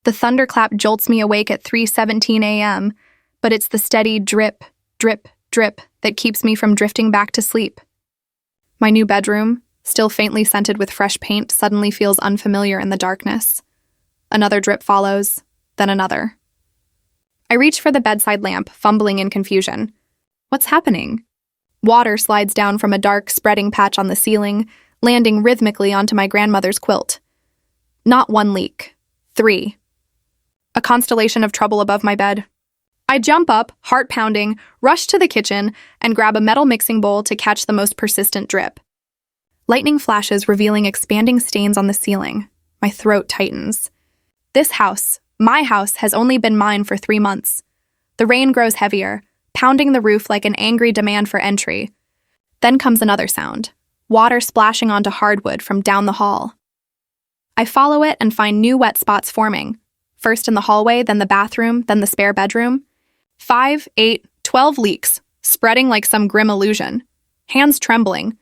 The thunderclap jolts me awake at 3:17 a.m., but it's the steady drip, drip, drip that keeps me from drifting back to sleep. My new bedroom, still faintly scented with fresh paint, suddenly feels unfamiliar in the darkness. Another drip follows, then another. I reach for the bedside lamp, fumbling in confusion. What's happening? Water slides down from a dark, spreading patch on the ceiling, landing rhythmically onto my grandmother's quilt. Not one leak. 3. A constellation of trouble above my bed. I jump up, heart pounding, rush to the kitchen, and grab a metal mixing bowl to catch the most persistent drip. Lightning flashes, revealing expanding stains on the ceiling. My throat tightens. This house, my house, has only been mine for 3 months. The rain grows heavier, pounding the roof like an angry demand for entry. Then comes another sound, water splashing onto hardwood from down the hall. I follow it and find new wet spots forming, first in the hallway, then the bathroom, then the spare bedroom. 5, 8, 12 leaks, spreading like some grim illusion. Hands trembling.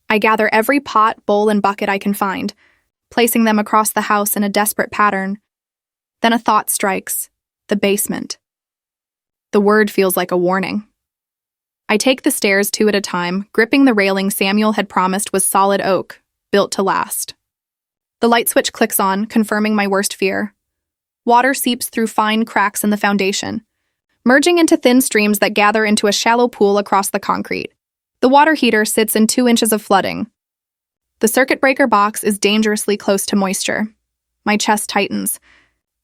I gather every pot, bowl, and bucket I can find, placing them across the house in a desperate pattern. Then a thought strikes. The basement. The word feels like a warning. I take the stairs 2 at a time, gripping the railing Samuel had promised was solid oak, built to last. The light switch clicks on, confirming my worst fear. Water seeps through fine cracks in the foundation, merging into thin streams that gather into a shallow pool across the concrete. The water heater sits in 2 inches of flooding. The circuit breaker box is dangerously close to moisture. My chest tightens.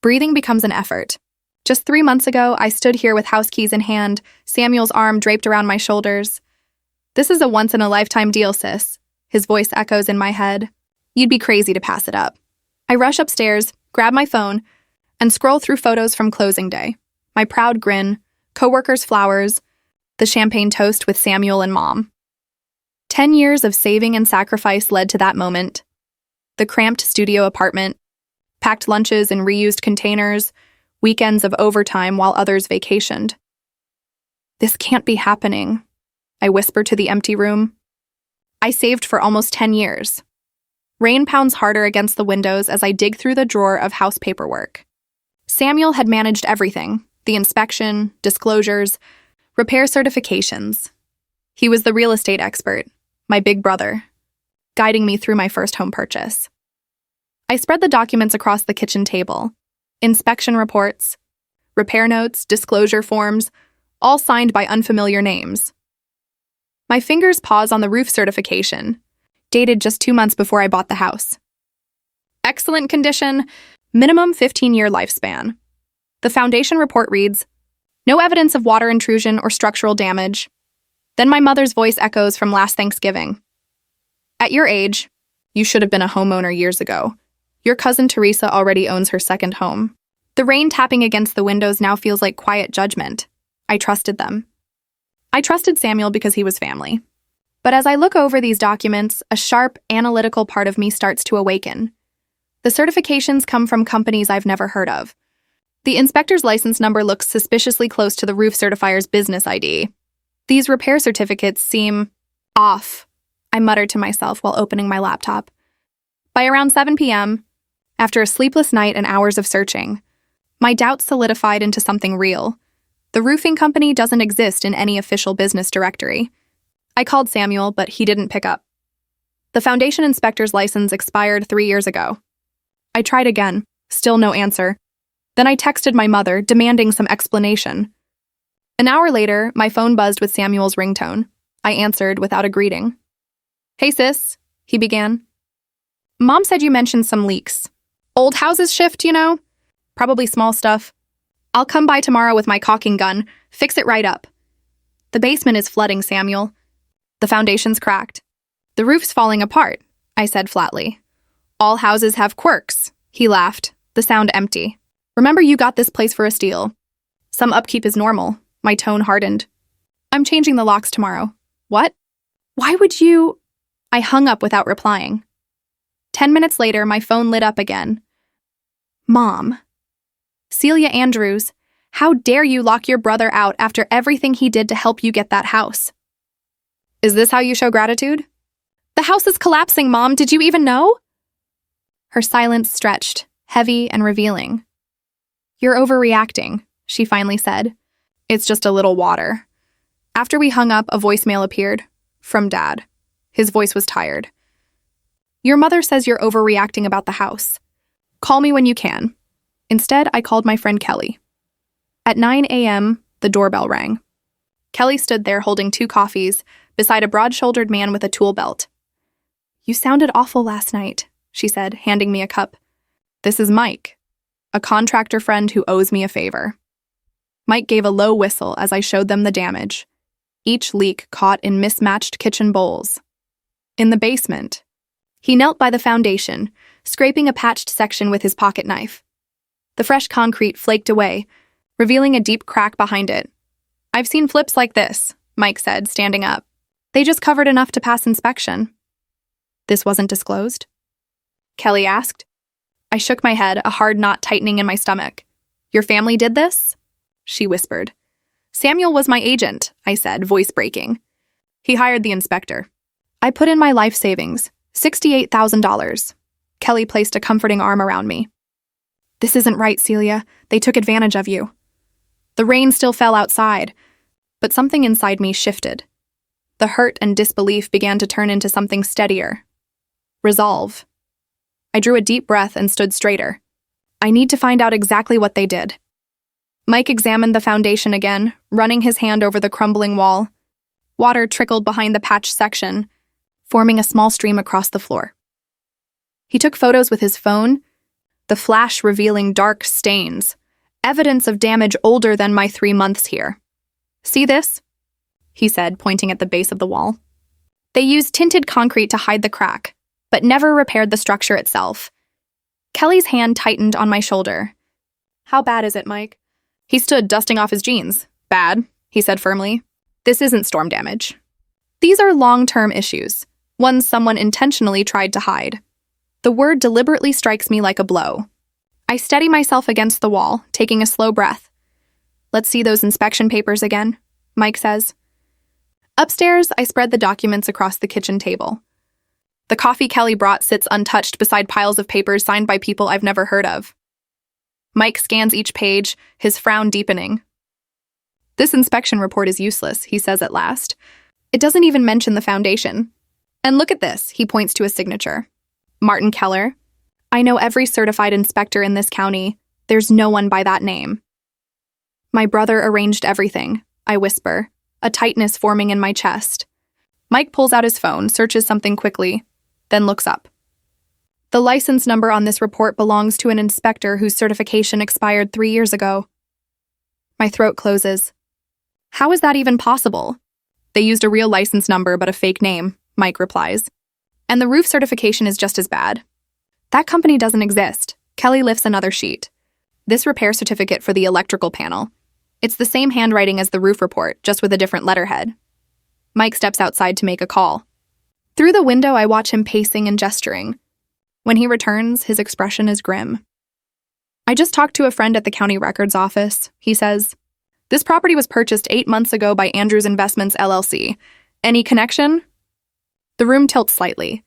Breathing becomes an effort. Just 3 months ago, I stood here with house keys in hand, Samuel's arm draped around my shoulders. This is a once-in-a-lifetime deal, sis. His voice echoes in my head. You'd be crazy to pass it up. I rush upstairs, grab my phone, and scroll through photos from closing day. My proud grin, coworkers' flowers, the champagne toast with Samuel and Mom. 10 years of saving and sacrifice led to that moment. The cramped studio apartment, packed lunches in reused containers, weekends of overtime while others vacationed. This can't be happening, I whisper to the empty room. I saved for almost 10 years. Rain pounds harder against the windows as I dig through the drawer of house paperwork. Samuel had managed everything, the inspection, disclosures, repair certifications. He was the real estate expert, my big brother, guiding me through my first home purchase. I spread the documents across the kitchen table. Inspection reports, repair notes, disclosure forms, all signed by unfamiliar names. My fingers pause on the roof certification, dated just 2 months before I bought the house. Excellent condition, minimum 15-year lifespan. The foundation report reads, no evidence of water intrusion or structural damage. Then my mother's voice echoes from last Thanksgiving. At your age, you should have been a homeowner years ago. Your cousin Teresa already owns her second home. The rain tapping against the windows now feels like quiet judgment. I trusted them. I trusted Samuel because he was family. But as I look over these documents, a sharp, analytical part of me starts to awaken. The certifications come from companies I've never heard of. The inspector's license number looks suspiciously close to the roof certifier's business ID. These repair certificates seem off, I muttered to myself while opening my laptop. By around 7 p.m., after a sleepless night and hours of searching, my doubts solidified into something real. The roofing company doesn't exist in any official business directory. I called Samuel, but he didn't pick up. The foundation inspector's license expired 3 years ago. I tried again, still no answer. Then I texted my mother, demanding some explanation. An hour later, my phone buzzed with Samuel's ringtone. I answered without a greeting. Hey sis, he began. Mom said you mentioned some leaks. Old houses shift, you know? Probably small stuff. I'll come by tomorrow with my caulking gun, fix it right up. The basement is flooding, Samuel. The foundation's cracked. The roof's falling apart, I said flatly. All houses have quirks, he laughed, the sound empty. Remember you got this place for a steal. Some upkeep is normal. My tone hardened. I'm changing the locks tomorrow. What? Why would you? I hung up without replying. 10 minutes later, my phone lit up again. Mom. Celia Andrews, how dare you lock your brother out after everything he did to help you get that house? Is this how you show gratitude? The house is collapsing, Mom. Did you even know? Her silence stretched, heavy and revealing. You're overreacting, she finally said. It's just a little water. After we hung up, a voicemail appeared. From Dad. His voice was tired. Your mother says you're overreacting about the house. Call me when you can. Instead, I called my friend Kelly. At 9 a.m., the doorbell rang. Kelly stood there holding 2 coffees beside a broad-shouldered man with a tool belt. You sounded awful last night, she said, handing me a cup. This is Mike, a contractor friend who owes me a favor. Mike gave a low whistle as I showed them the damage, each leak caught in mismatched kitchen bowls. In the basement, he knelt by the foundation, scraping a patched section with his pocket knife. The fresh concrete flaked away, revealing a deep crack behind it. I've seen flips like this, Mike said, standing up. They just covered enough to pass inspection. This wasn't disclosed? Kelly asked. I shook my head, a hard knot tightening in my stomach. Your family did this? She whispered. Samuel was my agent, I said, voice breaking. He hired the inspector. I put in my life savings, $68,000. Kelly placed a comforting arm around me. This isn't right, Celia. They took advantage of you. The rain still fell outside, but something inside me shifted. The hurt and disbelief began to turn into something steadier. Resolve. I drew a deep breath and stood straighter. I need to find out exactly what they did. Mike examined the foundation again, running his hand over the crumbling wall. Water trickled behind the patched section, forming a small stream across the floor. He took photos with his phone, the flash revealing dark stains, evidence of damage older than my 3 months here. See this? He said, pointing at the base of the wall. They used tinted concrete to hide the crack, but never repaired the structure itself. Kelly's hand tightened on my shoulder. How bad is it, Mike? He stood, dusting off his jeans. Bad, he said firmly. This isn't storm damage. These are long-term issues, ones someone intentionally tried to hide. The word deliberately strikes me like a blow. I steady myself against the wall, taking a slow breath. Let's see those inspection papers again, Mike says. Upstairs, I spread the documents across the kitchen table. The coffee Kelly brought sits untouched beside piles of papers signed by people I've never heard of. Mike scans each page, his frown deepening. This inspection report is useless, he says at last. It doesn't even mention the foundation. And look at this, he points to a signature. Martin Keller. I know every certified inspector in this county. There's no one by that name. My brother arranged everything, I whisper, a tightness forming in my chest. Mike pulls out his phone, searches something quickly, then looks up. The license number on this report belongs to an inspector whose certification expired 3 years ago. My throat closes. How is that even possible? They used a real license number but a fake name, Mike replies. And the roof certification is just as bad. That company doesn't exist. Kelly lifts another sheet. This repair certificate for the electrical panel. It's the same handwriting as the roof report, just with a different letterhead. Mike steps outside to make a call. Through the window, I watch him pacing and gesturing. When he returns, his expression is grim. I just talked to a friend at the county records office, he says. This property was purchased 8 months ago by Andrews Investments, LLC. Any connection? The room tilts slightly.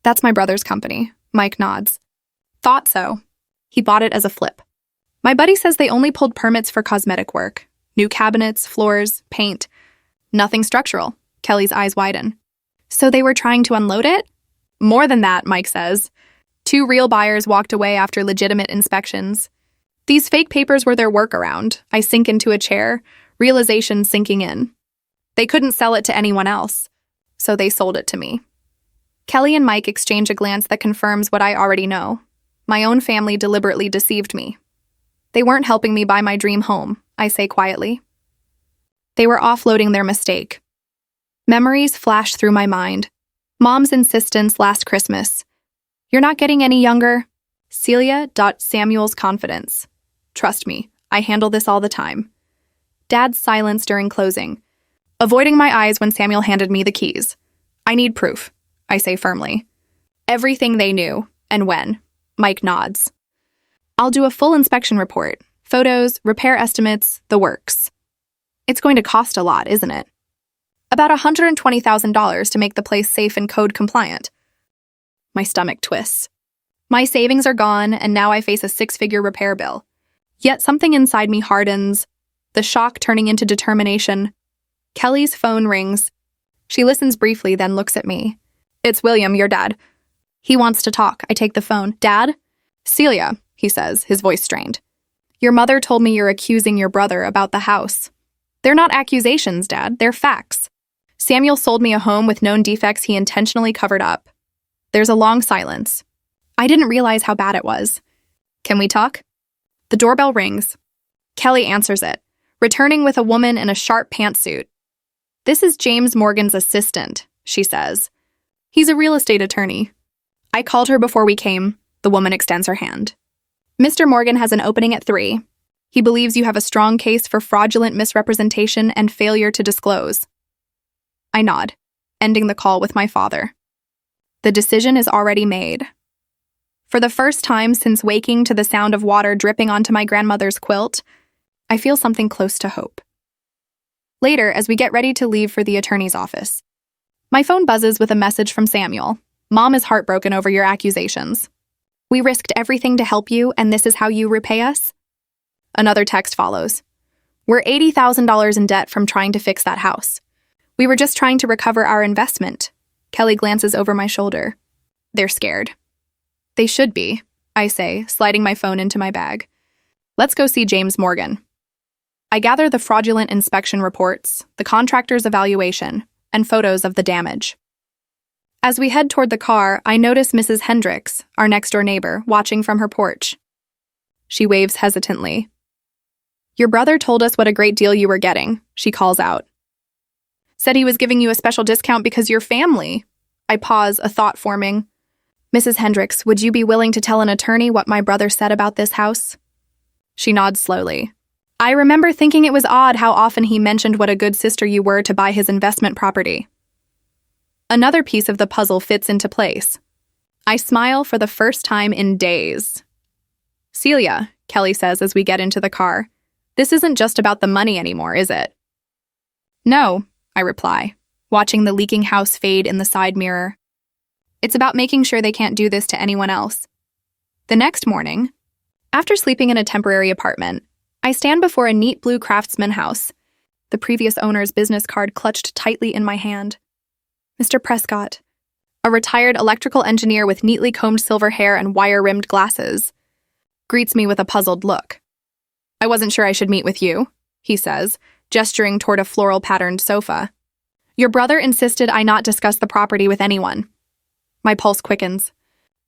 That's my brother's company, Mike nods. Thought so. He bought it as a flip. My buddy says they only pulled permits for cosmetic work. New cabinets, floors, paint. Nothing structural. Kelly's eyes widen. So they were trying to unload it? More than that, Mike says. 2 real buyers walked away after legitimate inspections. These fake papers were their workaround. I sink into a chair, realization sinking in. They couldn't sell it to anyone else, so they sold it to me. Kelly and Mike exchange a glance that confirms what I already know. My own family deliberately deceived me. They weren't helping me buy my dream home, I say quietly. They were offloading their mistake. Memories flash through my mind. Mom's insistence last Christmas. You're not getting any younger. Celia.Samuel's confidence. Trust me, I handle this all the time. Dad's silence during closing. Avoiding my eyes when Samuel handed me the keys. I need proof, I say firmly. Everything they knew, and when. Mike nods. I'll do a full inspection report. Photos, repair estimates, the works. It's going to cost a lot, isn't it? About $120,000 to make the place safe and code compliant. My stomach twists. My savings are gone, and now I face a 6-figure repair bill. Yet something inside me hardens, the shock turning into determination. Kelly's phone rings. She listens briefly, then looks at me. "It's William, your dad." He wants to talk. I take the phone. "Dad?" "Celia," he says, his voice strained. "Your mother told me you're accusing your brother about the house." "They're not accusations, Dad. They're facts. Samuel sold me a home with known defects he intentionally covered up." There's a long silence. I didn't realize how bad it was. "Can we talk?" The doorbell rings. Kelly answers it, returning with a woman in a sharp pantsuit. "This is James Morgan's assistant," she says. "He's a real estate attorney." "I called her before we came." The woman extends her hand. "Mr. Morgan has an opening at 3. He believes you have a strong case for fraudulent misrepresentation and failure to disclose." I nod, ending the call with my father. The decision is already made. For the first time since waking to the sound of water dripping onto my grandmother's quilt, I feel something close to hope. Later, as we get ready to leave for the attorney's office, my phone buzzes with a message from Samuel. "Mom is heartbroken over your accusations. We risked everything to help you, and this is how you repay us?" Another text follows. "We're $80,000 in debt from trying to fix that house. We were just trying to recover our investment." Kelly glances over my shoulder. They're scared. "They should be," I say, sliding my phone into my bag. "Let's go see James Morgan." I gather the fraudulent inspection reports, the contractor's evaluation, and photos of the damage. As we head toward the car, I notice Mrs. Hendricks, our next-door neighbor, watching from her porch. She waves hesitantly. "Your brother told us what a great deal you were getting," she calls out. "Said he was giving you a special discount because you're family." I pause, a thought forming. "Mrs. Hendricks, would you be willing to tell an attorney what my brother said about this house?" She nods slowly. "I remember thinking it was odd how often he mentioned what a good sister you were to buy his investment property." Another piece of the puzzle fits into place. I smile for the first time in days. "Celia," Kelly says as we get into the car, "this isn't just about the money anymore, is it?" "No," I reply, watching the leaking house fade in the side mirror. "It's about making sure they can't do this to anyone else." The next morning, after sleeping in a temporary apartment, I stand before a neat blue Craftsman house, the previous owner's business card clutched tightly in my hand. Mr. Prescott, a retired electrical engineer with neatly combed silver hair and wire-rimmed glasses, greets me with a puzzled look. "I wasn't sure I should meet with you," he says, gesturing toward a floral-patterned sofa. "Your brother insisted I not discuss the property with anyone." My pulse quickens.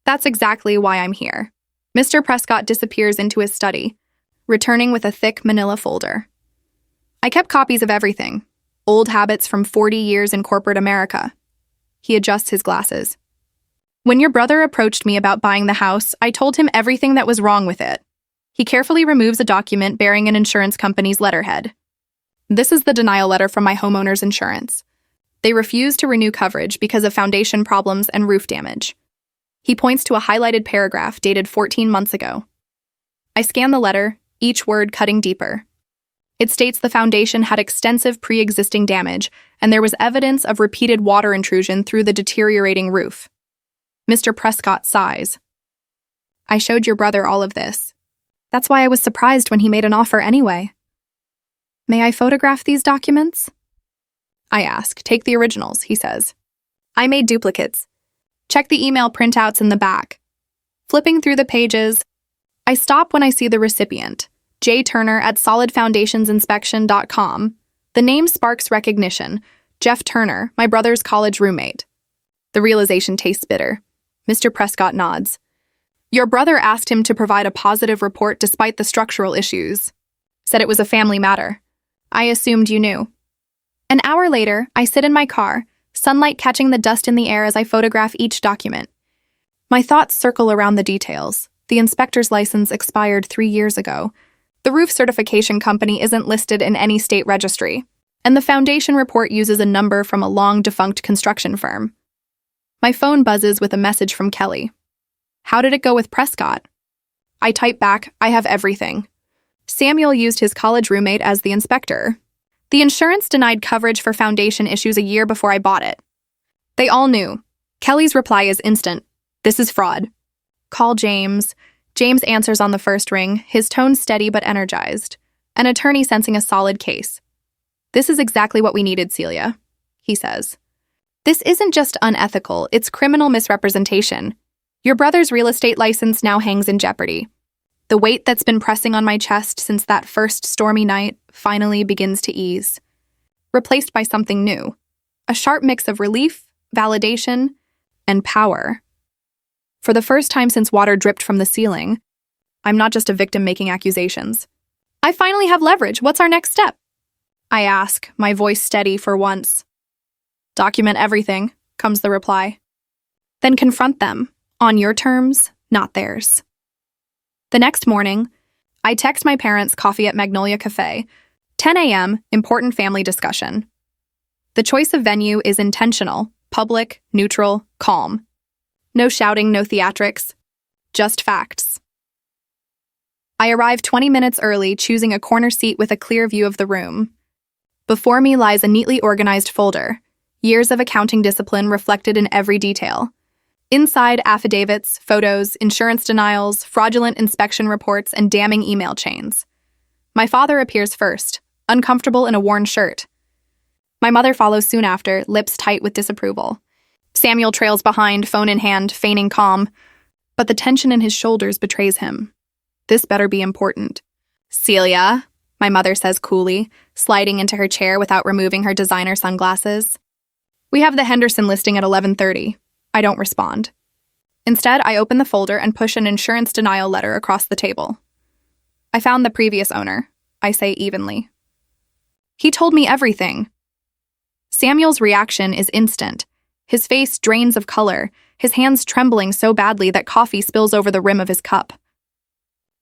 That's exactly why I'm here. Mr. Prescott disappears into his study, returning with a thick manila folder. "I kept copies of everything. Old habits from 40 years in corporate America." He adjusts his glasses. "When your brother approached me about buying the house, I told him everything that was wrong with it." He carefully removes a document bearing an insurance company's letterhead. "This is the denial letter from my homeowner's insurance. They refuse to renew coverage because of foundation problems and roof damage." He points to a highlighted paragraph dated 14 months ago. I scan the letter, each word cutting deeper. It states the foundation had extensive pre-existing damage, and there was evidence of repeated water intrusion through the deteriorating roof. Mr. Prescott sighs. "I showed your brother all of this. That's why I was surprised when he made an offer anyway." "May I photograph these documents?" I ask. "Take the originals," he says. "I made duplicates. Check the email printouts in the back." Flipping through the pages, I stop when I see the recipient, J. Turner at solidfoundationsinspection.com. The name sparks recognition. Jeff Turner, my brother's college roommate. The realization tastes bitter. Mr. Prescott nods. "Your brother asked him to provide a positive report despite the structural issues. Said it was a family matter. I assumed you knew." An hour later, I sit in my car, sunlight catching the dust in the air as I photograph each document. My thoughts circle around the details. The inspector's license expired 3 years ago. The roof certification company isn't listed in any state registry, and the foundation report uses a number from a long-defunct construction firm. My phone buzzes with a message from Kelly. "How did it go with Prescott?" I type back, "I have everything. Samuel used his college roommate as the inspector. The insurance denied coverage for foundation issues a year before I bought it. They all knew." Kelly's reply is instant. "This is fraud. Call James. James answers on the first ring, his tone steady but energized, an attorney sensing a solid case. "This is exactly what we needed, Celia," he says. "This isn't just unethical, it's criminal misrepresentation. Your brother's real estate license now hangs in jeopardy. The weight that's been pressing on my chest since that first stormy night finally begins to ease, replaced by something new, a sharp mix of relief, validation, and power. For the first time since water dripped from the ceiling, I'm not just a victim making accusations. I finally have leverage. What's our next step?" I ask, my voice steady for once. "Document everything," comes the reply. "Then confront them, on your terms, not theirs." The next morning, I text my parents coffee at Magnolia Cafe, 10 a.m., important family discussion. The choice of venue is intentional, public, neutral, calm. No shouting, no theatrics, just facts. I arrive 20 minutes early, choosing a corner seat with a clear view of the room. Before me lies a neatly organized folder, years of accounting discipline reflected in every detail. Inside, affidavits, photos, insurance denials, fraudulent inspection reports, and damning email chains. My father appears first, uncomfortable in a worn shirt. My mother follows soon after, lips tight with disapproval. Samuel trails behind, phone in hand, feigning calm, but the tension in his shoulders betrays him. This better be important. "Celia," my mother says coolly, sliding into her chair without removing her designer sunglasses. "We have the Henderson listing at 11:30. I don't respond. Instead, I open the folder and push an insurance denial letter across the table. "I found the previous owner," I say evenly. "He told me everything." Samuel's reaction is instant. His face drains of color, his hands trembling so badly that coffee spills over the rim of his cup.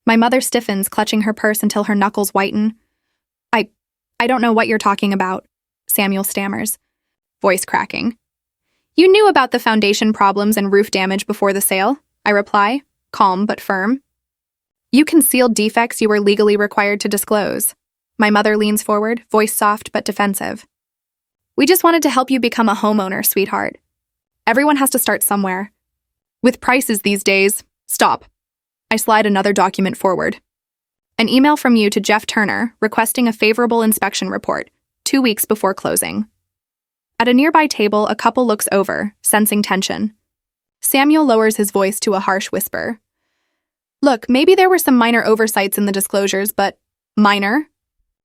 My mother stiffens, clutching her purse until her knuckles whiten. I don't know what you're talking about," Samuel stammers, voice cracking. "You knew about the foundation problems and roof damage before the sale," I reply, calm but firm. "You concealed defects you were legally required to disclose." My mother leans forward, voice soft but defensive. "We just wanted to help you become a homeowner, sweetheart. Everyone has to start somewhere. With prices these days, stop." I slide another document forward. "An email from you to Jeff Turner requesting a favorable inspection report, 2 weeks before closing." At a nearby table, a couple looks over, sensing tension. Samuel lowers his voice to a harsh whisper. "Look, maybe there were some minor oversights in the disclosures, but..." "Minor?"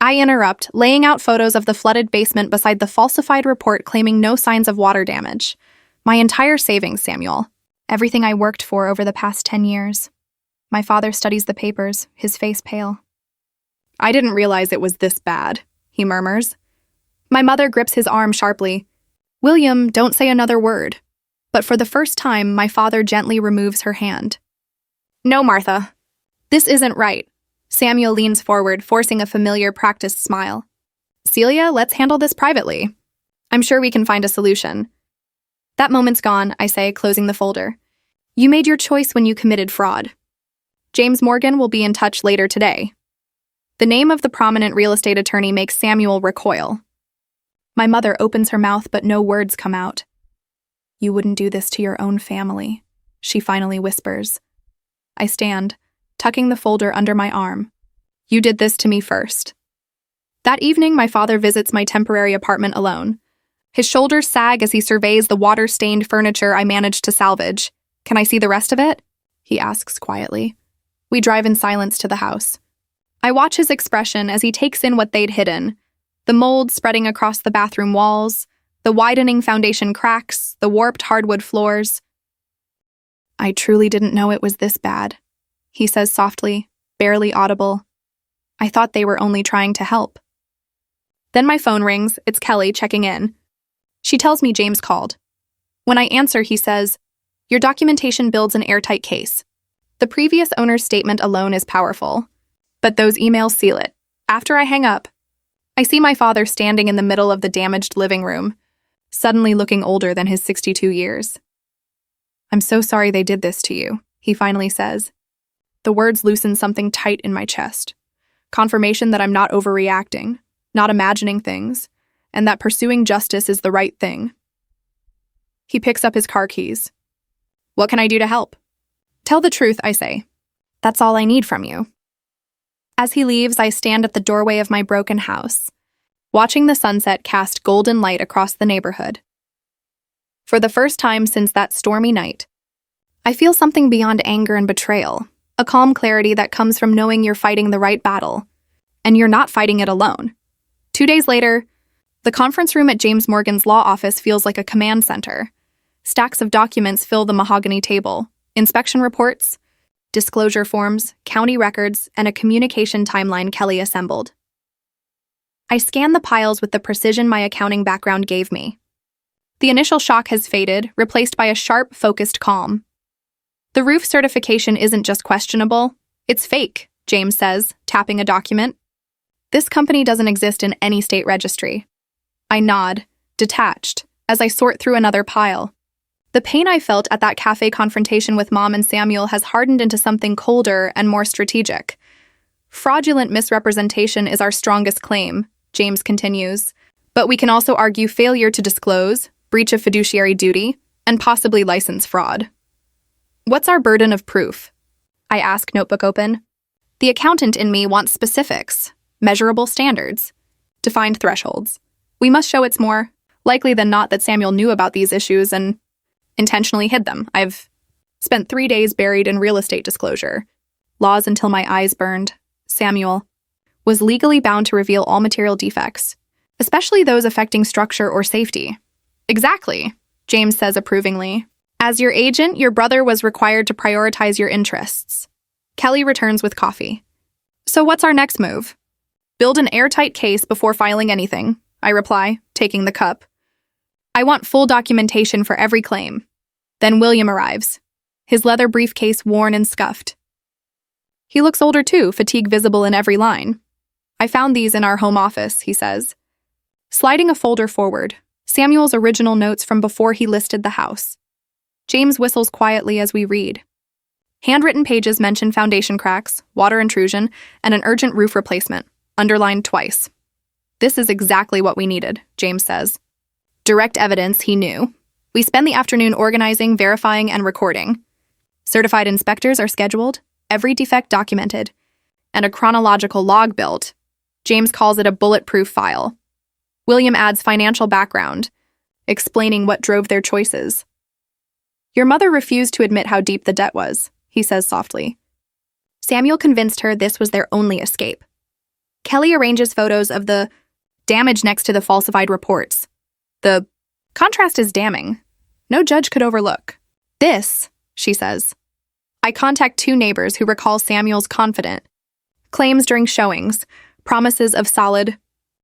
I interrupt, laying out photos of the flooded basement beside the falsified report claiming no signs of water damage. My entire savings, Samuel. Everything I worked for over the past 10 years. My father studies the papers, his face pale. "I didn't realize it was this bad," he murmurs. My mother grips his arm sharply. "William, don't say another word." But for the first time, my father gently removes her hand. "No, Martha. This isn't right." Samuel leans forward, forcing a familiar, practiced smile. "Celia, let's handle this privately. I'm sure we can find a solution." "That moment's gone," I say, closing the folder. "You made your choice when you committed fraud. James Morgan will be in touch later today." The name of the prominent real estate attorney makes Samuel recoil. My mother opens her mouth, but no words come out. "You wouldn't do this to your own family," she finally whispers. I stand, tucking the folder under my arm. "You did this to me first." That evening, my father visits my temporary apartment alone. His shoulders sag as he surveys the water-stained furniture I managed to salvage. "Can I see the rest of it?" he asks quietly. We drive in silence to the house. I watch his expression as he takes in what they'd hidden. The mold spreading across the bathroom walls, the widening foundation cracks, the warped hardwood floors. "I truly didn't know it was this bad," he says softly, barely audible. "I thought they were only trying to help." Then my phone rings. It's Kelly checking in. She tells me James called. When I answer, he says, "Your documentation builds an airtight case. The previous owner's statement alone is powerful, but those emails seal it." After I hang up, I see my father standing in the middle of the damaged living room, suddenly looking older than his 62 years. "I'm so sorry they did this to you," he finally says. The words loosen something tight in my chest. Confirmation that I'm not overreacting, not imagining things, and that pursuing justice is the right thing. He picks up his car keys. "What can I do to help?" "Tell the truth," I say. That's all I need from you." As he leaves, I stand at the doorway of my broken house, watching the sunset cast golden light across the neighborhood. For the first time since that stormy night, I feel something beyond anger and betrayal, a calm clarity that comes from knowing you're fighting the right battle, and you're not fighting it alone. 2 days later, the conference room at James Morgan's law office feels like a command center. Stacks of documents fill the mahogany table: inspection reports, disclosure forms, county records, and a communication timeline Kelly assembled. I scan the piles with the precision my accounting background gave me. The initial shock has faded, replaced by a sharp, focused calm. "The roof certification isn't just questionable, it's fake," James says, tapping a document. "This company doesn't exist in any state registry." I nod, detached, as I sort through another pile. The pain I felt at that cafe confrontation with Mom and Samuel has hardened into something colder and more strategic. "Fraudulent misrepresentation is our strongest claim," James continues, "but we can also argue failure to disclose, breach of fiduciary duty, and possibly license fraud." "What's our burden of proof?" I ask, notebook open. The accountant in me wants specifics, measurable standards, defined thresholds. We must show it's more likely than not that Samuel knew about these issues and intentionally hid them. I've spent 3 days buried in real estate disclosure laws until my eyes burned. Samuel was legally bound to reveal all material defects, especially those affecting structure or safety. "Exactly," James says approvingly. "As your agent, your brother was required to prioritize your interests." Kelly returns with coffee. "So what's our next move?" "Build an airtight case before filing anything," I reply, taking the cup. "I want full documentation for every claim." Then William arrives, his leather briefcase worn and scuffed. He looks older too, fatigue visible in every line. "I found these in our home office," he says. Sliding a folder forward, Samuel's original notes from before he listed the house. James whistles quietly as we read. Handwritten pages mention foundation cracks, water intrusion, and an urgent roof replacement, underlined twice. "This is exactly what we needed," James says. Direct evidence he knew. We spend the afternoon organizing, verifying, and recording. Certified inspectors are scheduled, every defect documented, and a chronological log built. James calls it a bulletproof file. William adds financial background, explaining what drove their choices. "Your mother refused to admit how deep the debt was," he says softly. Samuel convinced her this was their only escape. Kelly arranges photos of the damage next to the falsified reports. The contrast is damning. No judge could overlook. "This," she says. I contact 2 neighbors who recall Samuel's confident claims during showings, promises of solid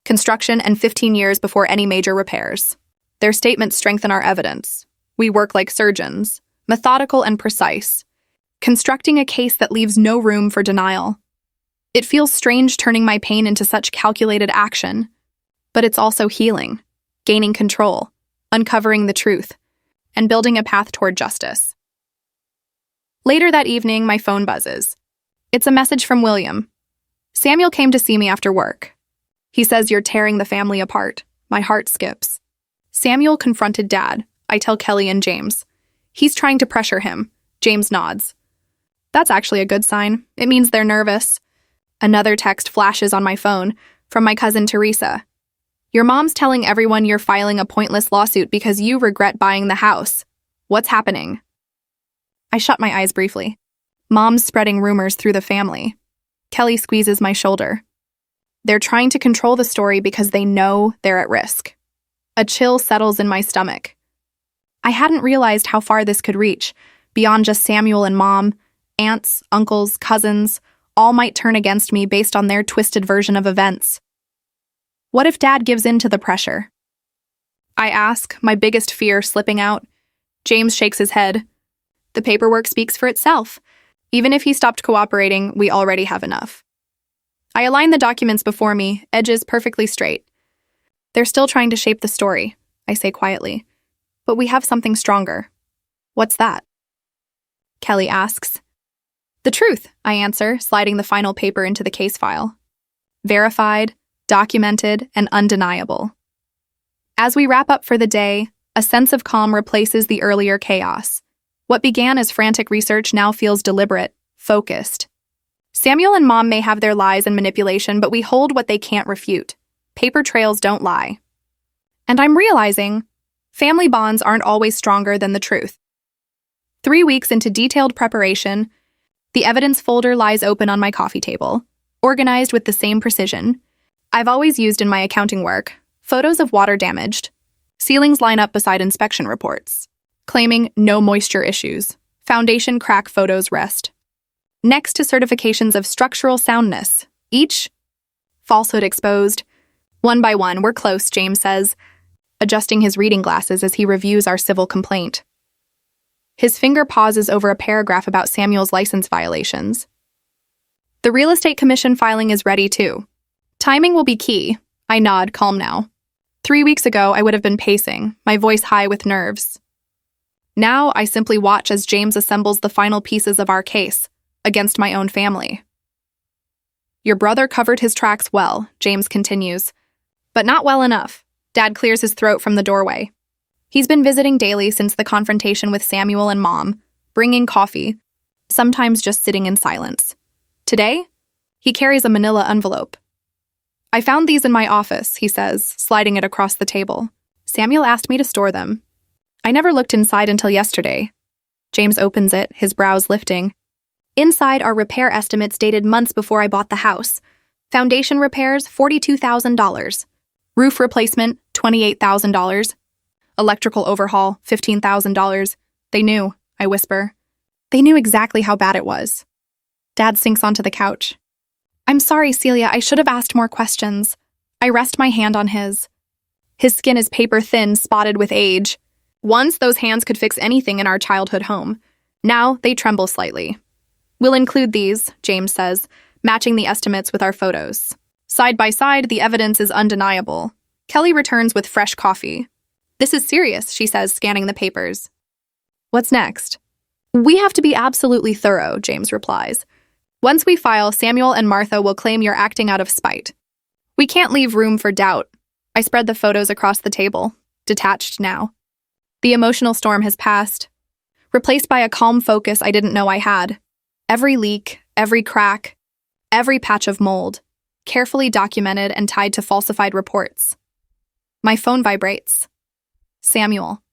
construction and 15 years before any major repairs. Their statements strengthen our evidence. We work like surgeons, methodical and precise, constructing a case that leaves no room for denial. It feels strange turning my pain into such calculated action, but it's also healing, gaining control, uncovering the truth, and building a path toward justice. Later that evening, my phone buzzes. It's a message from William. "Samuel came to see me after work. He says you're tearing the family apart." My heart skips. "Samuel confronted Dad," I tell Kelly and James. "He's trying to pressure him." James nods. That's actually a good sign. It means they're nervous. Another text flashes on my phone from my cousin Teresa. "Your mom's telling everyone you're filing a pointless lawsuit because you regret buying the house. What's happening?" I shut my eyes briefly. Mom's spreading rumors through the family. Kelly squeezes my shoulder. "They're trying to control the story because they know they're at risk." A chill settles in my stomach. I hadn't realized how far this could reach, beyond just Samuel and Mom. Aunts, uncles, cousins, all might turn against me based on their twisted version of events. What if Dad gives in to the pressure? I ask, my biggest fear slipping out. James shakes his head. The paperwork speaks for itself. Even if he stopped cooperating, we already have enough. I align the documents before me, edges perfectly straight. "They're still trying to shape the story," I say quietly. "But we have something stronger." "What's that?" Kelly asks. "The truth," I answer, sliding the final paper into the case file. Verified, documented, and undeniable. As we wrap up for the day, a sense of calm replaces the earlier chaos. What began as frantic research now feels deliberate, focused. Samuel and Mom may have their lies and manipulation, but we hold what they can't refute. Paper trails don't lie. And I'm realizing family bonds aren't always stronger than the truth. 3 weeks into detailed preparation, the evidence folder lies open on my coffee table, organized with the same precision I've always used in my accounting work. Photos of water damaged. Ceilings line up beside inspection reports, claiming no moisture issues. Foundation crack photos rest. Next to certifications of structural soundness, each falsehood exposed. One by one, we're close, James says, adjusting his reading glasses as he reviews our civil complaint. His finger pauses over a paragraph about Samuel's license violations. The real estate commission filing is ready, too. Timing will be key. I nod, calm now. 3 weeks ago, I would have been pacing, my voice high with nerves. Now, I simply watch as James assembles the final pieces of our case against my own family. Your brother covered his tracks well, James continues, but not well enough. Dad clears his throat from the doorway. He's been visiting daily since the confrontation with Samuel and Mom, bringing coffee, sometimes just sitting in silence. Today, he carries a manila envelope. I found these in my office, he says, sliding it across the table. Samuel asked me to store them. I never looked inside until yesterday. James opens it, his brows lifting. Inside are repair estimates dated months before I bought the house. Foundation repairs, $42,000. Roof replacement, $28,000. Electrical overhaul, $15,000. They knew, I whisper. They knew exactly how bad it was. Dad sinks onto the couch. I'm sorry, Celia, I should have asked more questions. I rest my hand on his. His skin is paper thin, spotted with age. Once, those hands could fix anything in our childhood home. Now, they tremble slightly. We'll include these, James says, matching the estimates with our photos. Side by side, the evidence is undeniable. Kelly returns with fresh coffee. This is serious, she says, scanning the papers. What's next? We have to be absolutely thorough, James replies. Once we file, Samuel and Martha will claim you're acting out of spite. We can't leave room for doubt. I spread the photos across the table, detached now. The emotional storm has passed, replaced by a calm focus I didn't know I had. Every leak, every crack, every patch of mold, carefully documented and tied to falsified reports. My phone vibrates. Samuel.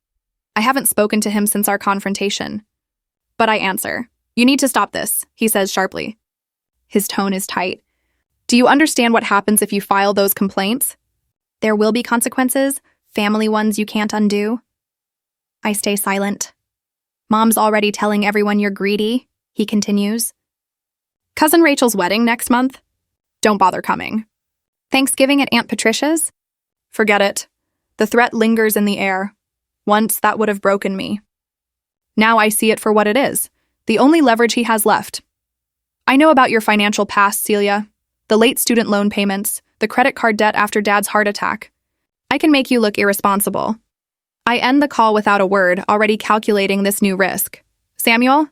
I haven't spoken to him since our confrontation. But I answer. You need to stop this, he says sharply. His tone is tight. Do you understand what happens if you file those complaints? There will be consequences, family ones you can't undo. I stay silent. Mom's already telling everyone you're greedy, he continues. Cousin Rachel's wedding next month? Don't bother coming. Thanksgiving at Aunt Patricia's? Forget it. The threat lingers in the air. Once, that would have broken me. Now I see it for what it is. The only leverage he has left. I know about your financial past, Celia. The late student loan payments, the credit card debt after Dad's heart attack. I can make you look irresponsible. I end the call without a word, already calculating this new risk. Samuel?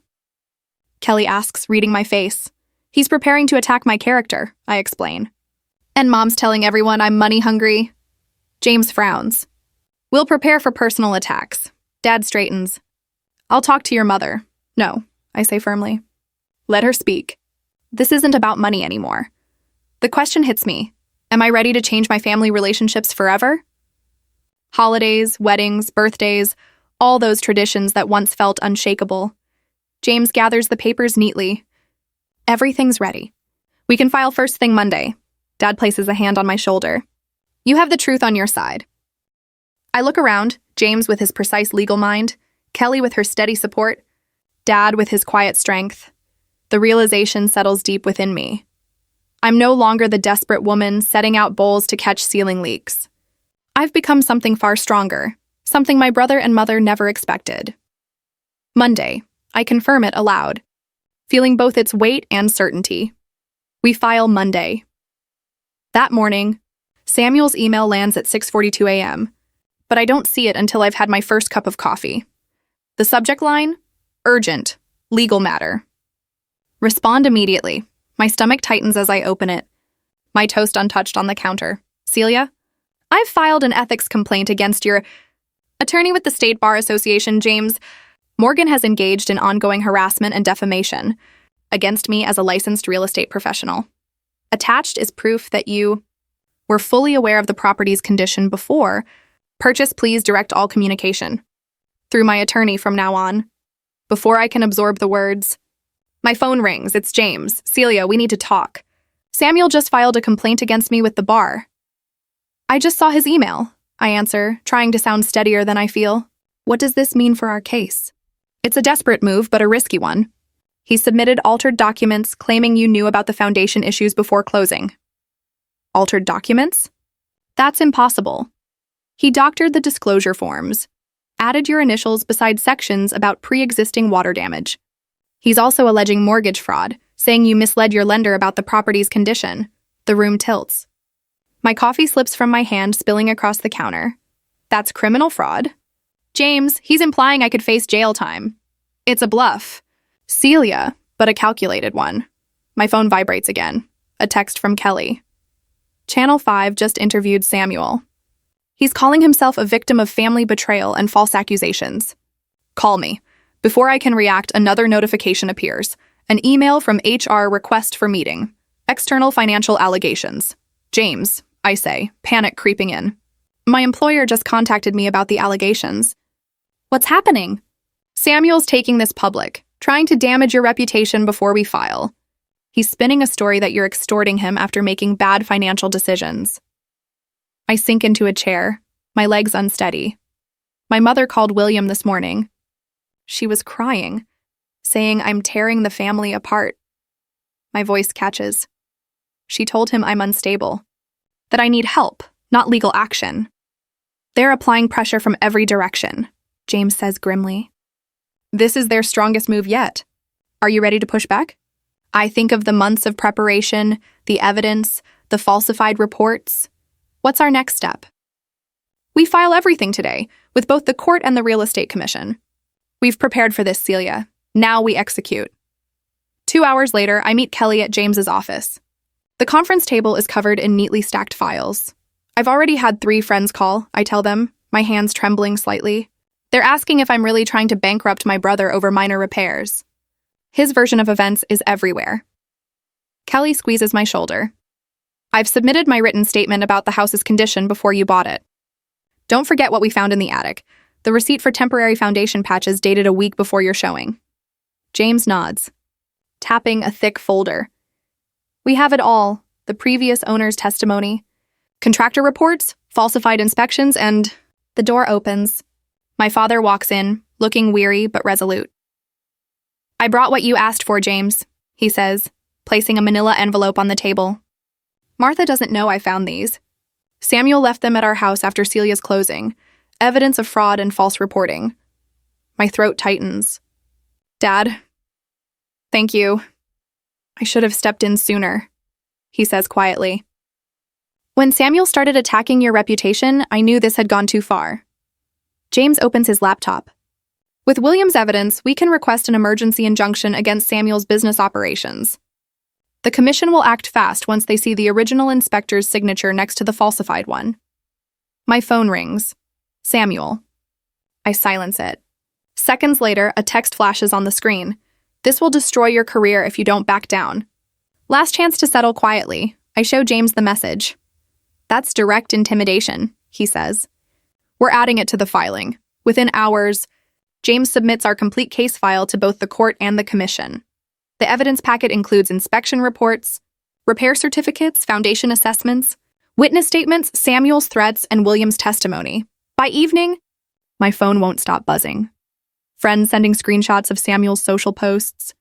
Kelly asks, reading my face. He's preparing to attack my character, I explain. And Mom's telling everyone I'm money hungry. James frowns. We'll prepare for personal attacks. Dad straightens. I'll talk to your mother. No, I say firmly. Let her speak. This isn't about money anymore. The question hits me. Am I ready to change my family relationships forever? Holidays, weddings, birthdays, all those traditions that once felt unshakable. James gathers the papers neatly. Everything's ready. We can file first thing Monday. Dad places a hand on my shoulder. You have the truth on your side. I look around, James with his precise legal mind, Kelly with her steady support, Dad with his quiet strength. The realization settles deep within me. I'm no longer the desperate woman setting out bowls to catch ceiling leaks. I've become something far stronger, something my brother and mother never expected. Monday, I confirm it aloud, feeling both its weight and certainty. We file Monday. That morning, Samuel's email lands at 6:42 a.m., but I don't see it until I've had my first cup of coffee. The subject line? Urgent. Legal matter. Respond immediately. My stomach tightens as I open it. My toast untouched on the counter. Celia? I've filed an ethics complaint against your attorney with the State Bar Association, James. Morgan has engaged in ongoing harassment and defamation. against me as a licensed real estate professional. Attached is proof that you were fully aware of the property's condition before. Purchase, please direct all communication through my attorney from now on. Before I can absorb the words, my phone rings. It's James. Celia, we need to talk. Samuel just filed a complaint against me with the bar. I just saw his email, I answer, trying to sound steadier than I feel. What does this mean for our case? It's a desperate move, but a risky one. He submitted altered documents claiming you knew about the foundation issues before closing. Altered documents? That's impossible. He doctored the disclosure forms, added your initials beside sections about pre-existing water damage. He's also alleging mortgage fraud, saying you misled your lender about the property's condition. The room tilts. My coffee slips from my hand, spilling across the counter. That's criminal fraud. James, he's implying I could face jail time. It's a bluff. Celia, but a calculated one. My phone vibrates again. A text from Kelly. Channel 5 just interviewed Samuel. He's calling himself a victim of family betrayal and false accusations. Call me. Before I can react, another notification appears. An email from HR request for meeting. External financial allegations. James, I say, panic creeping in. My employer just contacted me about the allegations. What's happening? Samuel's taking this public, trying to damage your reputation before we file. He's spinning a story that you're extorting him after making bad financial decisions. I sink into a chair, my legs unsteady. My mother called William this morning. She was crying, saying I'm tearing the family apart. My voice catches. She told him I'm unstable, that I need help, not legal action. They're applying pressure from every direction, James says grimly. This is their strongest move yet. Are you ready to push back? I think of the months of preparation, the evidence, the falsified reports. What's our next step? We file everything today, with both the court and the real estate commission. We've prepared for this, Celia. Now we execute. 2 hours later, I meet Kelly at James's office. The conference table is covered in neatly stacked files. I've already had 3 friends call, I tell them, my hands trembling slightly. They're asking if I'm really trying to bankrupt my brother over minor repairs. His version of events is everywhere. Kelly squeezes my shoulder. I've submitted my written statement about the house's condition before you bought it. Don't forget what we found in the attic. The receipt for temporary foundation patches dated a week before your showing. James nods, tapping a thick folder. We have it all, the previous owner's testimony, contractor reports, falsified inspections, and the door opens. My father walks in, looking weary but resolute. I brought what you asked for, James, he says, placing a manila envelope on the table. Martha doesn't know I found these. Samuel left them at our house after Celia's closing, evidence of fraud and false reporting. My throat tightens. Dad, thank you. I should have stepped in sooner, he says quietly. When Samuel started attacking your reputation, I knew this had gone too far. James opens his laptop. With William's evidence, we can request an emergency injunction against Samuel's business operations. The commission will act fast once they see the original inspector's signature next to the falsified one. My phone rings. Samuel. I silence it. Seconds later, a text flashes on the screen. This will destroy your career if you don't back down. Last chance to settle quietly. I show James the message. That's direct intimidation, he says. We're adding it to the filing. Within hours, James submits our complete case file to both the court and the commission. The evidence packet includes inspection reports, repair certificates, foundation assessments, witness statements, Samuel's threats, and William's testimony. By evening, my phone won't stop buzzing. Friends sending screenshots of Samuel's social posts,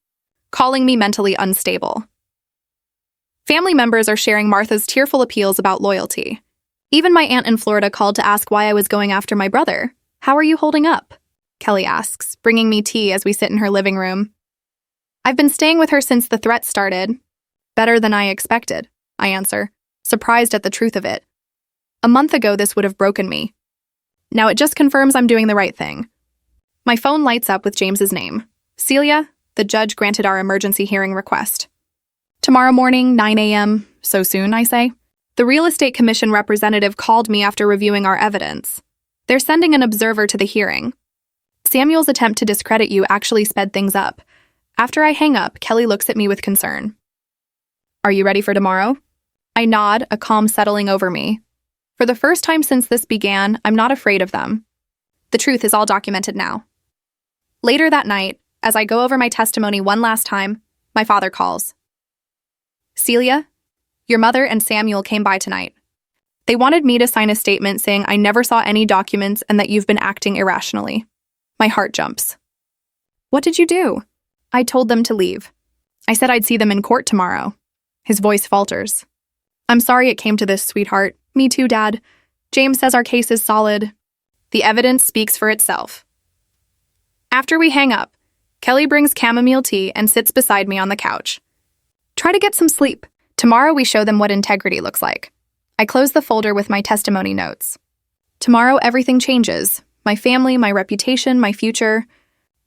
calling me mentally unstable. Family members are sharing Martha's tearful appeals about loyalty. Even my aunt in Florida called to ask why I was going after my brother. How are you holding up? Kelly asks, bringing me tea as we sit in her living room. I've been staying with her since the threat started. Better than I expected, I answer, surprised at the truth of it. A month ago, this would have broken me. Now it just confirms I'm doing the right thing. My phone lights up with James's name. Celia, the judge granted our emergency hearing request. Tomorrow morning, 9 a.m., so soon, I say. The real estate commission representative called me after reviewing our evidence. They're sending an observer to the hearing. Samuel's attempt to discredit you actually sped things up. After I hang up, Kelly looks at me with concern. Are you ready for tomorrow? I nod, a calm settling over me. For the first time since this began, I'm not afraid of them. The truth is all documented now. Later that night, as I go over my testimony one last time, my father calls. Celia, your mother and Samuel came by tonight. They wanted me to sign a statement saying I never saw any documents and that you've been acting irrationally. My heart jumps. What did you do? I told them to leave. I said I'd see them in court tomorrow. His voice falters. I'm sorry it came to this, sweetheart. Me too, Dad. James says our case is solid. The evidence speaks for itself. After we hang up, Kelly brings chamomile tea and sits beside me on the couch. Try to get some sleep. Tomorrow we show them what integrity looks like. I close the folder with my testimony notes. Tomorrow everything changes. My family, my reputation, my future.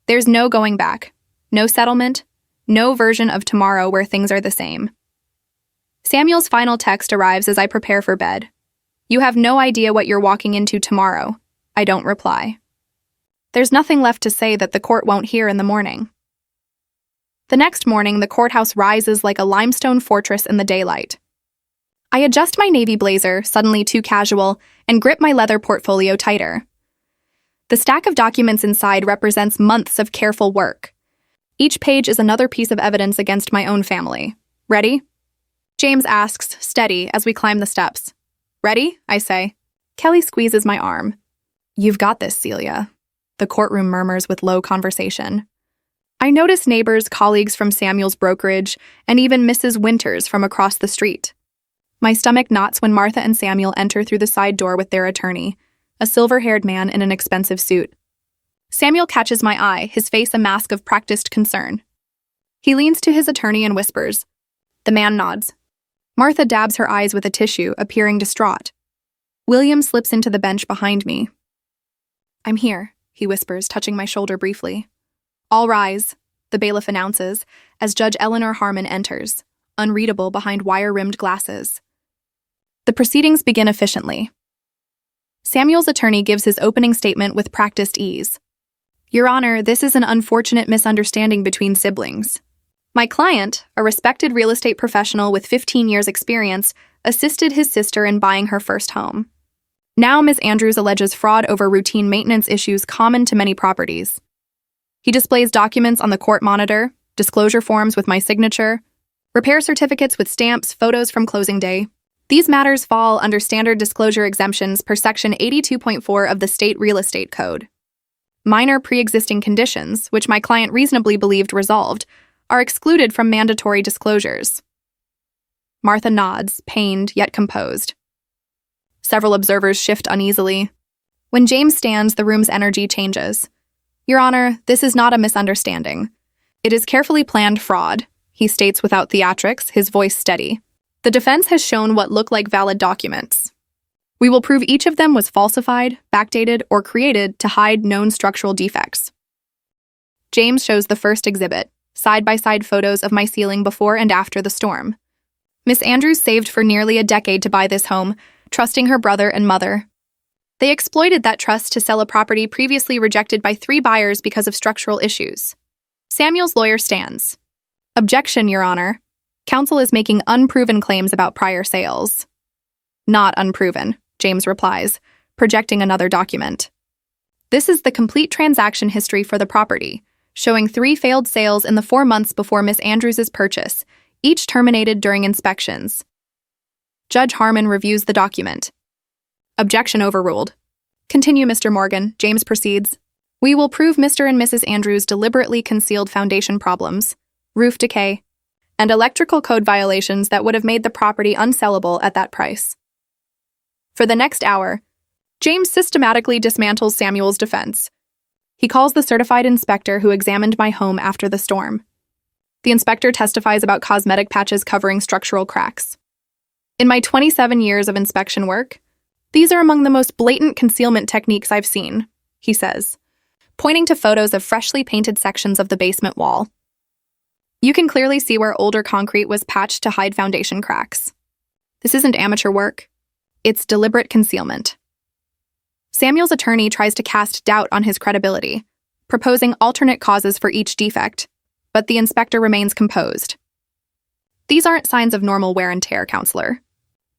There's no going back. No settlement. No version of tomorrow where things are the same. Samuel's final text arrives as I prepare for bed. You have no idea what you're walking into tomorrow. I don't reply. There's nothing left to say that the court won't hear in the morning. The next morning, the courthouse rises like a limestone fortress in the daylight. I adjust my navy blazer, suddenly too casual, and grip my leather portfolio tighter. The stack of documents inside represents months of careful work. Each page is another piece of evidence against my own family. Ready? James asks, steady, as we climb the steps. Ready? I say. Kelly squeezes my arm. You've got this, Celia. The courtroom murmurs with low conversation. I notice neighbors, colleagues from Samuel's brokerage, and even Mrs. Winters from across the street. My stomach knots when Martha and Samuel enter through the side door with their attorney, a silver-haired man in an expensive suit. Samuel catches my eye, his face a mask of practiced concern. He leans to his attorney and whispers. The man nods. Martha dabs her eyes with a tissue, appearing distraught. William slips into the bench behind me. I'm here, he whispers, touching my shoulder briefly. All rise, the bailiff announces, as Judge Eleanor Harmon enters, unreadable behind wire-rimmed glasses. The proceedings begin efficiently. Samuel's attorney gives his opening statement with practiced ease. Your Honor, this is an unfortunate misunderstanding between siblings. My client, a respected real estate professional with 15 years' experience, assisted his sister in buying her first home. Now Ms. Andrews alleges fraud over routine maintenance issues common to many properties. He displays documents on the court monitor, disclosure forms with my signature, repair certificates with stamps, photos from closing day. These matters fall under standard disclosure exemptions per Section 82.4 of the State Real Estate Code. Minor pre-existing conditions, which my client reasonably believed resolved, are excluded from mandatory disclosures. Martha nods, pained yet composed. Several observers shift uneasily. When James stands, the room's energy changes. Your Honor, this is not a misunderstanding. It is carefully planned fraud, he states without theatrics, his voice steady. The defense has shown what look like valid documents. We will prove each of them was falsified, backdated, or created to hide known structural defects. James shows the first exhibit, side-by-side photos of my ceiling before and after the storm. Miss Andrews saved for nearly a decade to buy this home, trusting her brother and mother. They exploited that trust to sell a property previously rejected by 3 buyers because of structural issues. Samuel's lawyer stands. Objection, Your Honor. Counsel is making unproven claims about prior sales. Not unproven, James replies, projecting another document. This is the complete transaction history for the property, showing 3 failed sales in the 4 months before Miss Andrews' purchase, each terminated during inspections. Judge Harmon reviews the document. Objection overruled. Continue, Mr. Morgan, James proceeds. We will prove Mr. and Mrs. Andrews deliberately concealed foundation problems, roof decay, and electrical code violations that would have made the property unsellable at that price. For the next hour, James systematically dismantles Samuel's defense. He calls the certified inspector who examined my home after the storm. The inspector testifies about cosmetic patches covering structural cracks. In my 27 years of inspection work, these are among the most blatant concealment techniques I've seen, he says, pointing to photos of freshly painted sections of the basement wall. You can clearly see where older concrete was patched to hide foundation cracks. This isn't amateur work. It's deliberate concealment. Samuel's attorney tries to cast doubt on his credibility, proposing alternate causes for each defect, but the inspector remains composed. These aren't signs of normal wear and tear, counselor.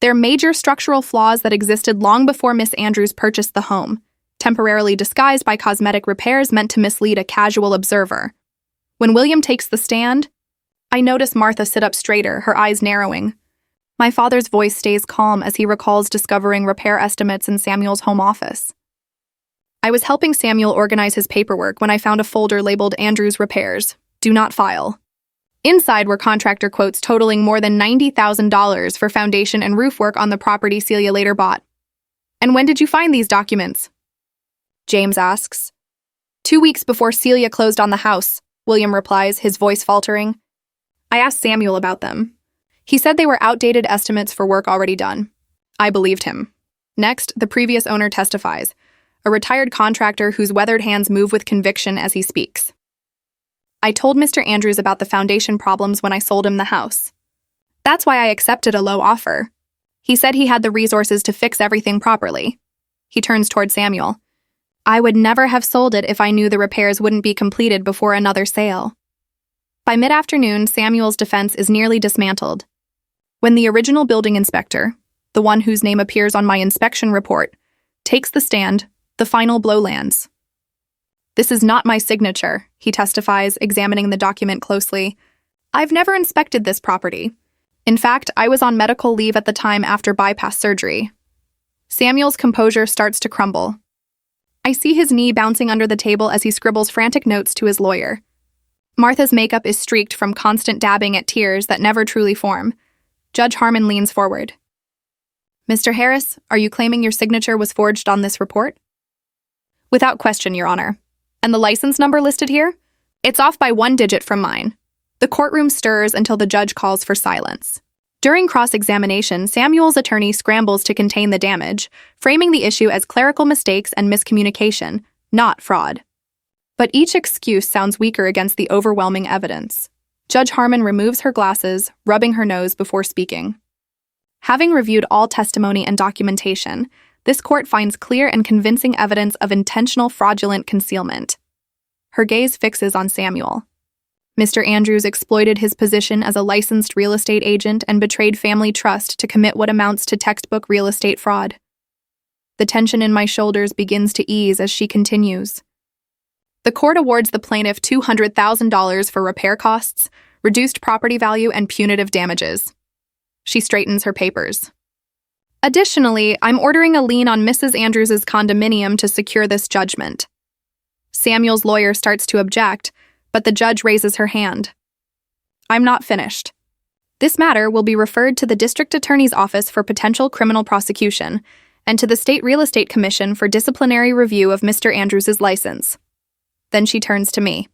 They're major structural flaws that existed long before Miss Andrews purchased the home, temporarily disguised by cosmetic repairs meant to mislead a casual observer. When William takes the stand, I notice Martha sit up straighter, her eyes narrowing. My father's voice stays calm as he recalls discovering repair estimates in Samuel's home office. I was helping Samuel organize his paperwork when I found a folder labeled Andrews Repairs. Do not file. Inside were contractor quotes totaling more than $90,000 for foundation and roof work on the property Celia later bought. And when did you find these documents? James asks. 2 weeks before Celia closed on the house, William replies, his voice faltering. I asked Samuel about them. He said they were outdated estimates for work already done. I believed him. Next, the previous owner testifies, a retired contractor whose weathered hands move with conviction as he speaks. I told Mr. Andrews about the foundation problems when I sold him the house. That's why I accepted a low offer. He said he had the resources to fix everything properly. He turns toward Samuel. I would never have sold it if I knew the repairs wouldn't be completed before another sale. By mid-afternoon, Samuel's defense is nearly dismantled. When the original building inspector, the one whose name appears on my inspection report, takes the stand, the final blow lands. This is not my signature, he testifies, examining the document closely. I've never inspected this property. In fact, I was on medical leave at the time after bypass surgery. Samuel's composure starts to crumble. I see his knee bouncing under the table as he scribbles frantic notes to his lawyer. Martha's makeup is streaked from constant dabbing at tears that never truly form. Judge Harmon leans forward. Mr. Harris, are you claiming your signature was forged on this report? Without question, Your Honor. And the license number listed here? It's off by 1 digit from mine. The courtroom stirs until the judge calls for silence. During cross-examination, Samuel's attorney scrambles to contain the damage, framing the issue as clerical mistakes and miscommunication, not fraud. But each excuse sounds weaker against the overwhelming evidence. Judge Harmon removes her glasses, rubbing her nose before speaking. Having reviewed all testimony and documentation, this court finds clear and convincing evidence of intentional fraudulent concealment. Her gaze fixes on Samuel. Mr. Andrews exploited his position as a licensed real estate agent and betrayed family trust to commit what amounts to textbook real estate fraud. The tension in my shoulders begins to ease as she continues. The court awards the plaintiff $200,000 for repair costs, reduced property value, and punitive damages. She straightens her papers. Additionally, I'm ordering a lien on Mrs. Andrews' condominium to secure this judgment. Samuel's lawyer starts to object, but the judge raises her hand. I'm not finished. This matter will be referred to the district attorney's office for potential criminal prosecution and to the State Real Estate Commission for disciplinary review of Mr. Andrews' license. Then she turns to me.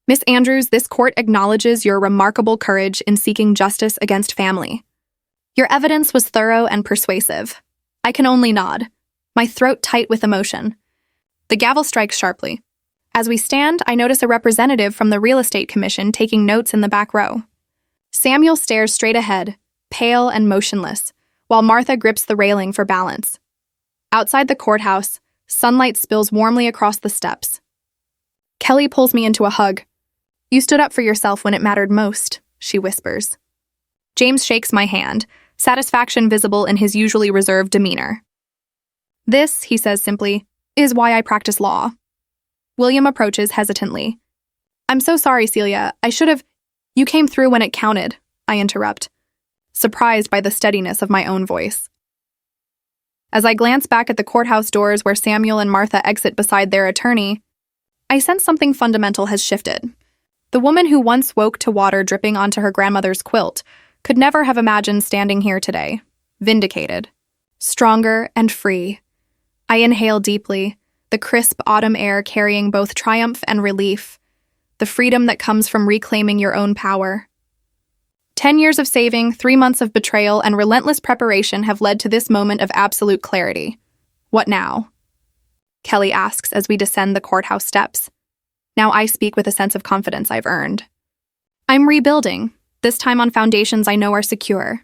Miss Andrews, this court acknowledges your remarkable courage in seeking justice against family. Your evidence was thorough and persuasive. I can only nod, my throat tight with emotion. The gavel strikes sharply. As we stand, I notice a representative from the Real Estate Commission taking notes in the back row. Samuel stares straight ahead, pale and motionless, while Martha grips the railing for balance. Outside the courthouse, sunlight spills warmly across the steps. Kelly pulls me into a hug. You stood up for yourself when it mattered most, she whispers. James shakes my hand, satisfaction visible in his usually reserved demeanor. This, he says simply, is why I practice law. William approaches hesitantly. I'm so sorry, Celia. I should have... You came through when it counted, I interrupt, surprised by the steadiness of my own voice. As I glance back at the courthouse doors where Samuel and Martha exit beside their attorney, I sense something fundamental has shifted. The woman who once woke to water dripping onto her grandmother's quilt could never have imagined standing here today, vindicated, stronger and free. I inhale deeply, the crisp autumn air carrying both triumph and relief, the freedom that comes from reclaiming your own power. 10 years of saving, 3 months of betrayal, and relentless preparation have led to this moment of absolute clarity. What now? Kelly asks as we descend the courthouse steps. Now I speak with a sense of confidence I've earned. I'm rebuilding, this time on foundations I know are secure.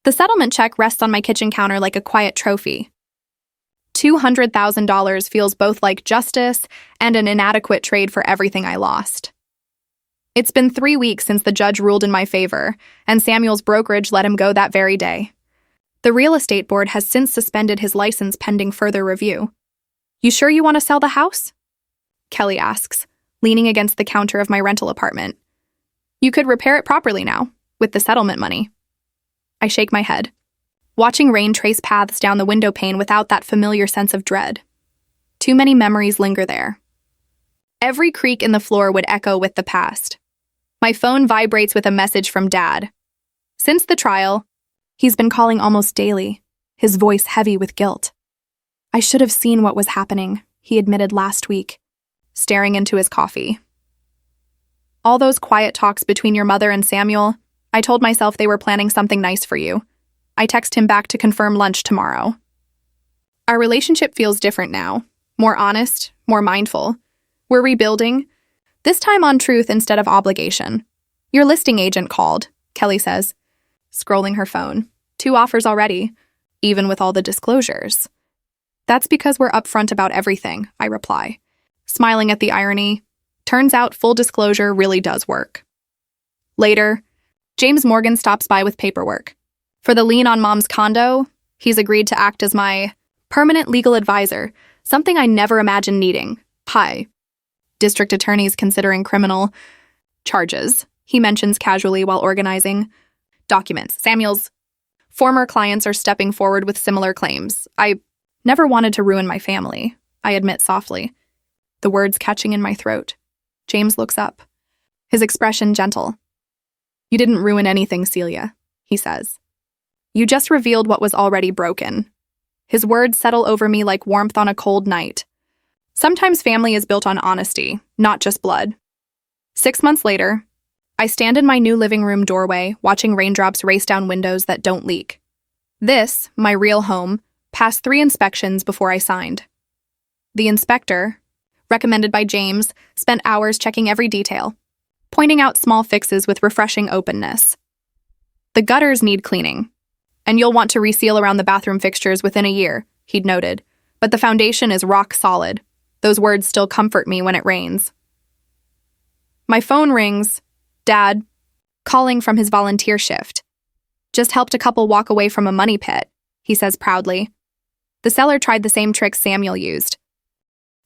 The settlement check rests on my kitchen counter like a quiet trophy. $200,000 feels both like justice and an inadequate trade for everything I lost. It's been 3 weeks since the judge ruled in my favor, and Samuel's brokerage let him go that very day. The real estate board has since suspended his license pending further review. You sure you want to sell the house? Kelly asks, leaning against the counter of my rental apartment. You could repair it properly now, with the settlement money. I shake my head, watching rain trace paths down the window pane without that familiar sense of dread. Too many memories linger there. Every creak in the floor would echo with the past. My phone vibrates with a message from Dad. Since the trial, he's been calling almost daily, his voice heavy with guilt. I should have seen what was happening, he admitted last week, staring into his coffee. All those quiet talks between your mother and Samuel, I told myself they were planning something nice for you. I text him back to confirm lunch tomorrow. Our relationship feels different now, more honest, more mindful. We're rebuilding, this time on truth instead of obligation. Your listing agent called, Kelly says, scrolling her phone. 2 offers already, even with all the disclosures. That's because we're upfront about everything, I reply, smiling at the irony. Turns out full disclosure really does work. Later, James Morgan stops by with paperwork. For the lien on Mom's condo, he's agreed to act as my permanent legal advisor, something I never imagined needing. Hi. District attorney's considering criminal charges, he mentions casually while organizing documents. Samuel's former clients are stepping forward with similar claims. I never wanted to ruin my family, I admit softly, the words catching in my throat. James looks up, his expression gentle. You didn't ruin anything, Celia, he says. You just revealed what was already broken. His words settle over me like warmth on a cold night. Sometimes family is built on honesty, not just blood. 6 months later, I stand in my new living room doorway, watching raindrops race down windows that don't leak. This, my real home, passed 3 inspections before I signed. The inspector, recommended by James, spent hours checking every detail, pointing out small fixes with refreshing openness. The gutters need cleaning, and you'll want to reseal around the bathroom fixtures within a year, he'd noted, but the foundation is rock solid. Those words still comfort me when it rains. My phone rings. Dad, calling from his volunteer shift. Just helped a couple walk away from a money pit, he says proudly. The seller tried the same tricks Samuel used.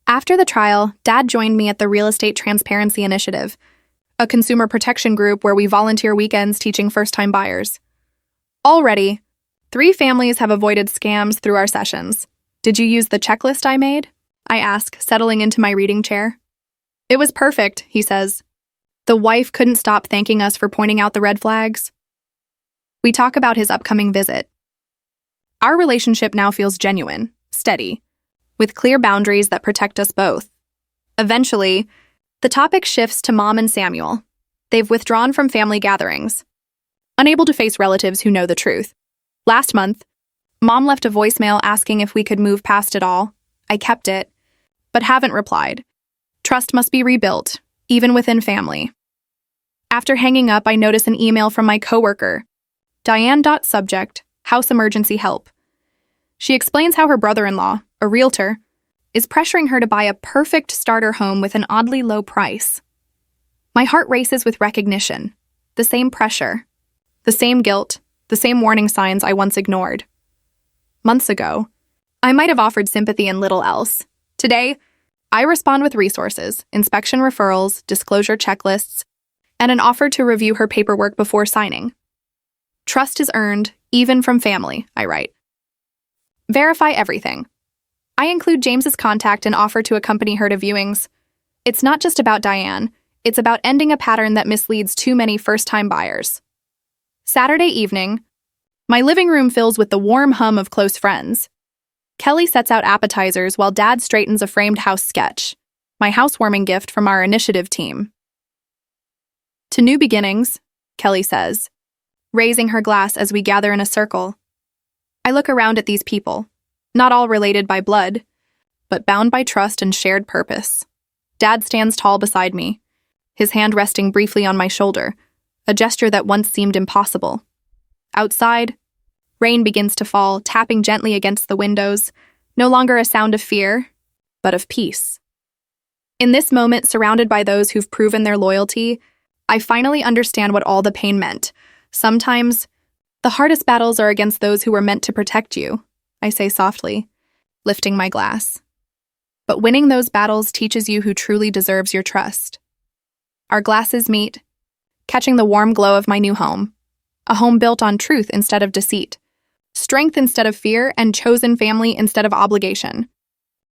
After the trial, Dad joined me at the Real Estate Transparency Initiative, a consumer protection group where we volunteer weekends teaching first-time buyers. Already, 3 families have avoided scams through our sessions. Did you use the checklist I made? I ask, settling into my reading chair. It was perfect, he says. The wife couldn't stop thanking us for pointing out the red flags. We talk about his upcoming visit. Our relationship now feels genuine, steady, with clear boundaries that protect us both. Eventually, the topic shifts to Mom and Samuel. They've withdrawn from family gatherings, unable to face relatives who know the truth. Last month, Mom left a voicemail asking if we could move past it all. I kept it, but haven't replied. Trust must be rebuilt, even within family. After hanging up, I notice an email from my coworker, Diane.subject, house emergency help. She explains how her brother-in-law, a realtor, is pressuring her to buy a perfect starter home with an oddly low price. My heart races with recognition. The same pressure, the same guilt, the same warning signs I once ignored. Months ago, I might have offered sympathy and little else. Today, I respond with resources, inspection referrals, disclosure checklists, and an offer to review her paperwork before signing. Trust is earned, even from family, I write. Verify everything. I include James's contact and offer to accompany her to viewings. It's not just about Diane, it's about ending a pattern that misleads too many first-time buyers. Saturday evening, my living room fills with the warm hum of close friends. Kelly sets out appetizers while Dad straightens a framed house sketch, my housewarming gift from our initiative team. To new beginnings, Kelly says, raising her glass as we gather in a circle. I look around at these people, not all related by blood, but bound by trust and shared purpose. Dad stands tall beside me, his hand resting briefly on my shoulder, a gesture that once seemed impossible. Outside, rain begins to fall, tapping gently against the windows, no longer a sound of fear, but of peace. In this moment, surrounded by those who've proven their loyalty, I finally understand what all the pain meant. Sometimes, the hardest battles are against those who were meant to protect you, I say softly, lifting my glass. But winning those battles teaches you who truly deserves your trust. Our glasses meet, catching the warm glow of my new home. A home built on truth instead of deceit, strength instead of fear, and chosen family instead of obligation.